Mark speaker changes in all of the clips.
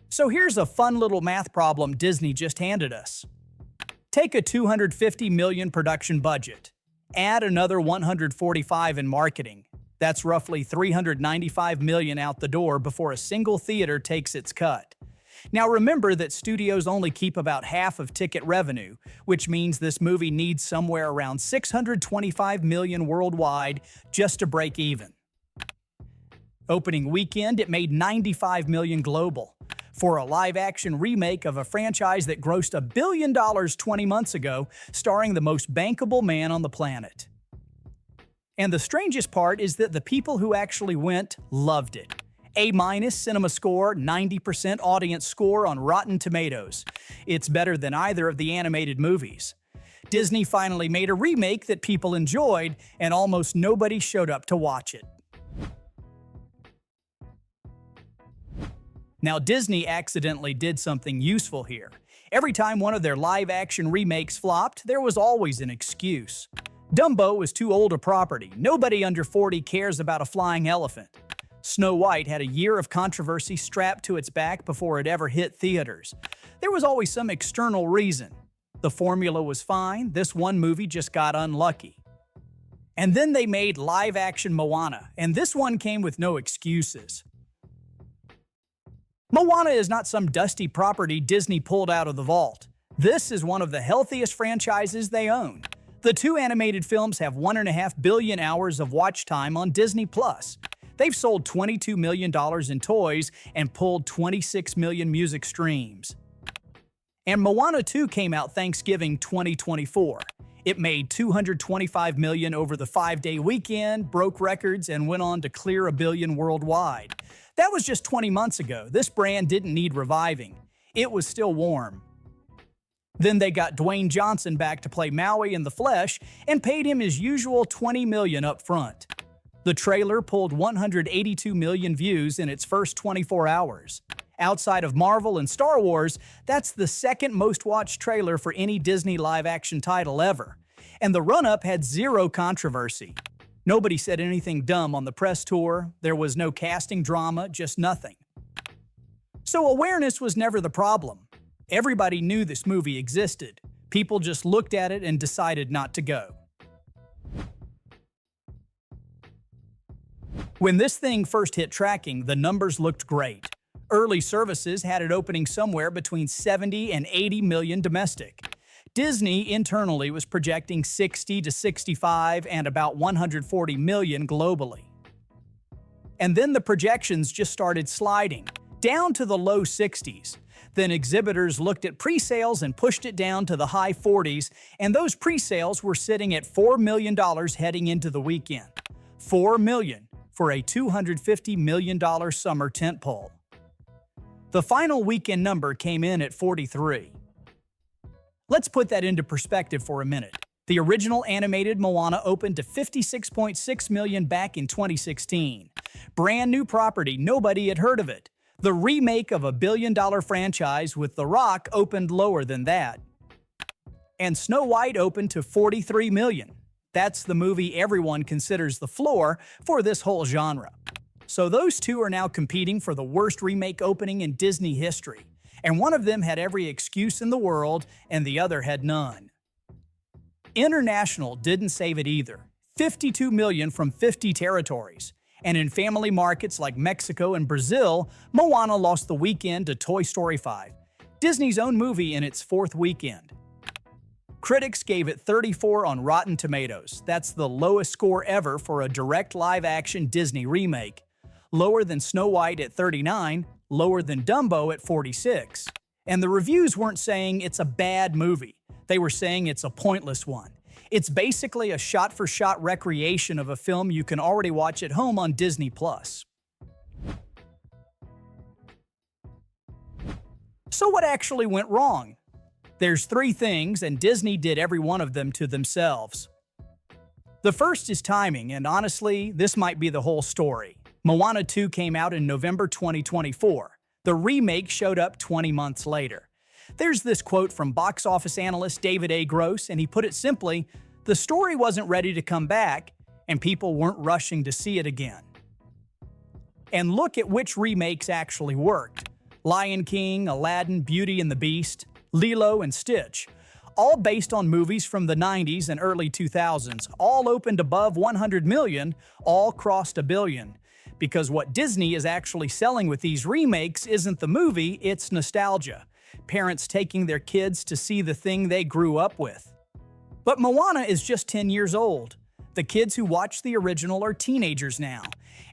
Speaker 1: So here's a fun little math problem Disney just handed us. Take a $250 million production budget. Add another $145 in marketing. That's roughly $395 million out the door before a single theater takes its cut. Now remember that studios only keep about half of ticket revenue, which means this movie needs somewhere around $625 million worldwide just to break even. Opening weekend, it made $95 million global. For a live-action remake of a franchise that grossed $1 billion 20 months ago, starring the most bankable man on the planet. And the strangest part is that the people who actually went loved it. A- cinema score, 90% audience score on Rotten Tomatoes. It's better than either of the animated movies. Disney finally made a remake that people enjoyed, and almost nobody showed up to watch it. Now, Disney accidentally did something useful here. Every time one of their live-action remakes flopped, there was always an excuse. Dumbo is too old a property. Nobody under 40 cares about a flying elephant. Snow White had a year of controversy strapped to its back before it ever hit theaters. There was always some external reason. The formula was fine, this one movie just got unlucky. And then they made live-action Moana, and this one came with no excuses. Moana is not some dusty property Disney pulled out of the vault. This is one of the healthiest franchises they own. The two animated films have 1.5 billion hours of watch time on Disney+. They've sold $22 million in toys and pulled 26 million music streams. And Moana 2 came out Thanksgiving 2024. It made $225 million over the 5-day weekend, broke records, and went on to clear $1 billion worldwide. That was just 20 months ago. This brand didn't need reviving. It was still warm. Then they got Dwayne Johnson back to play Maui in the flesh and paid him his usual $20 million up front. The trailer pulled 182 million views in its first 24 hours. Outside of Marvel and Star Wars, that's the second most watched trailer for any Disney live-action title ever. And the run-up had zero controversy. Nobody said anything dumb on the press tour, there was no casting drama, just nothing. So awareness was never the problem. Everybody knew this movie existed. People just looked at it and decided not to go. When this thing first hit tracking, the numbers looked great. Early services had it opening somewhere between 70 and 80 million domestic. Disney internally was projecting 60 to 65 and about 140 million globally. And then the projections just started sliding, down to the low 60s. Then exhibitors looked at pre-sales and pushed it down to the high 40s, and those pre-sales were sitting at $4 million heading into the weekend. $4 million for a $250 million summer tentpole. The final weekend number came in at 43. Let's put that into perspective for a minute. The original animated Moana opened to $56.6 million back in 2016. Brand new property, nobody had heard of it. The remake of a billion-dollar franchise with The Rock opened lower than that. And Snow White opened to $43 million. That's the movie everyone considers the floor for this whole genre. So those two are now competing for the worst remake opening in Disney history. And one of them had every excuse in the world, and the other had none. International didn't save it either. $52 million from 50 territories. And in family markets like Mexico and Brazil, Moana lost the weekend to Toy Story 5, Disney's own movie in its fourth weekend. Critics gave it 34 on Rotten Tomatoes. That's the lowest score ever for a direct live-action Disney remake. Lower than Snow White at 39, lower than Dumbo at 46. And the reviews weren't saying it's a bad movie. They were saying it's a pointless one. It's basically a shot-for-shot recreation of a film you can already watch at home on Disney+. So what actually went wrong? There's 3 things, and Disney did every one of them to themselves. The first is timing, and honestly, this might be the whole story. Moana 2 came out in November 2024. The remake showed up 20 months later. There's this quote from box office analyst David A. Gross, and he put it simply, "The story wasn't ready to come back, and people weren't rushing to see it again." And look at which remakes actually worked. Lion King, Aladdin, Beauty and the Beast, Lilo and Stitch, all based on movies from the 90s and early 2000s, all opened above 100 million, all crossed $1 billion. Because what Disney is actually selling with these remakes isn't the movie, it's nostalgia. Parents taking their kids to see the thing they grew up with. But Moana is just 10 years old. The kids who watched the original are teenagers now.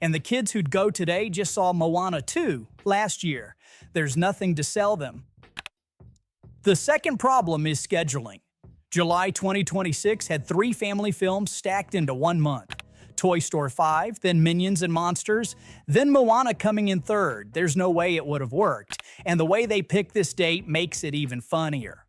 Speaker 1: And the kids who'd go today just saw Moana 2 last year. There's nothing to sell them. The second problem is scheduling. July 2026 had 3 family films stacked into 1 month. Toy Story 5, then Minions and Monsters, then Moana coming in third. There's no way it would have worked. And the way they picked this date makes it even funnier.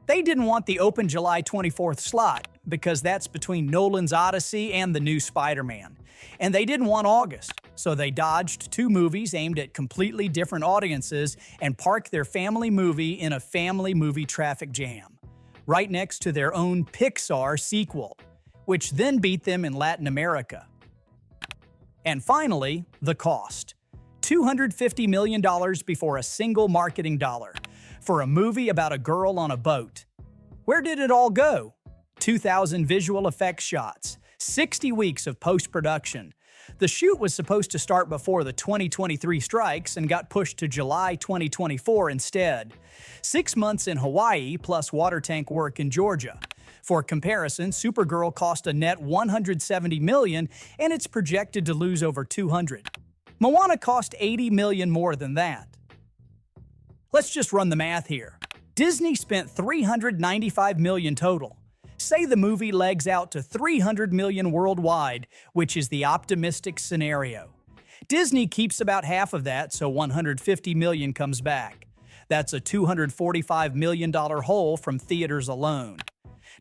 Speaker 1: They didn't want the open July 24th slot because that's between Nolan's Odyssey and the new Spider-Man. And they didn't want August, so they dodged 2 movies aimed at completely different audiences and parked their family movie in a family movie traffic jam, right next to their own Pixar sequel, which then beat them in Latin America. And finally, the cost. $250 million before a single marketing dollar for a movie about a girl on a boat. Where did it all go? 2,000 visual effects shots, 60 weeks of post-production. The shoot was supposed to start before the 2023 strikes and got pushed to July 2024 instead. 6 months in Hawaii plus water tank work in Georgia. For comparison, Supergirl cost a net $170 million and it's projected to lose over $200. Moana cost $80 million more than that. Let's just run the math here. Disney spent $395 million total. Say the movie legs out to $300 million worldwide, which is the optimistic scenario. Disney keeps about half of that, so $150 million comes back. That's a $245 million hole from theaters alone.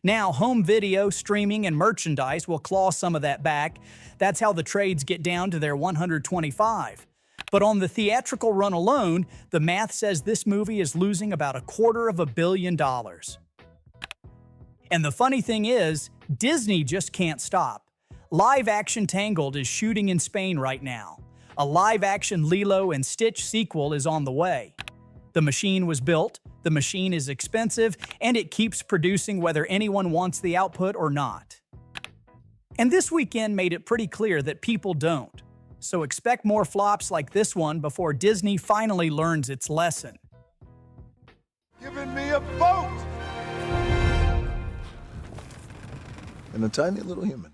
Speaker 1: Now, home video, streaming, and merchandise will claw some of that back. That's how the trades get down to their $125. But on the theatrical run alone, the math says this movie is losing about $250 million. And the funny thing is, Disney just can't stop. Live-action Tangled is shooting in Spain right now. A live-action Lilo and Stitch sequel is on the way. The machine was built, the machine is expensive, and it keeps producing whether anyone wants the output or not. And this weekend made it pretty clear that people don't. So expect more flops like this one before Disney finally learns its lesson.
Speaker 2: Giving me a boat! And a tiny little human.